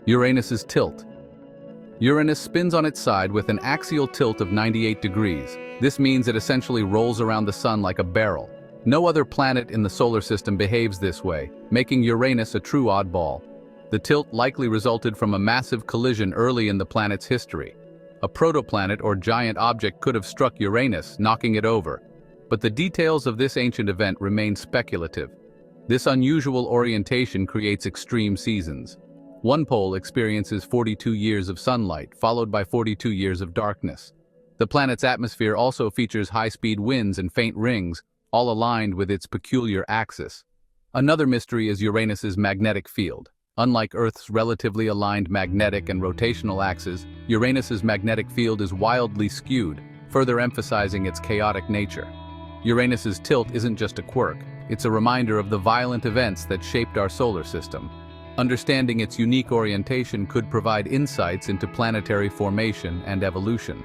Uranus's tilt. Uranus spins on its side with an axial tilt of 98 degrees. This means it essentially rolls around the sun like a barrel. No other planet in the solar system behaves this way, making Uranus a true oddball. The tilt likely resulted from a massive collision early in the planet's history. A protoplanet or giant object could have struck Uranus, knocking it over. But the details of this ancient event remain speculative. This unusual orientation creates extreme seasons. One pole experiences 42 years of sunlight, followed by 42 years of darkness. The planet's atmosphere also features high-speed winds and faint rings, all aligned with its peculiar axis. Another mystery is Uranus's magnetic field. Unlike Earth's relatively aligned magnetic and rotational axes, Uranus's magnetic field is wildly skewed, further emphasizing its chaotic nature. Uranus's tilt isn't just a quirk, it's a reminder of the violent events that shaped our solar system. Understanding its unique orientation could provide insights into planetary formation and evolution.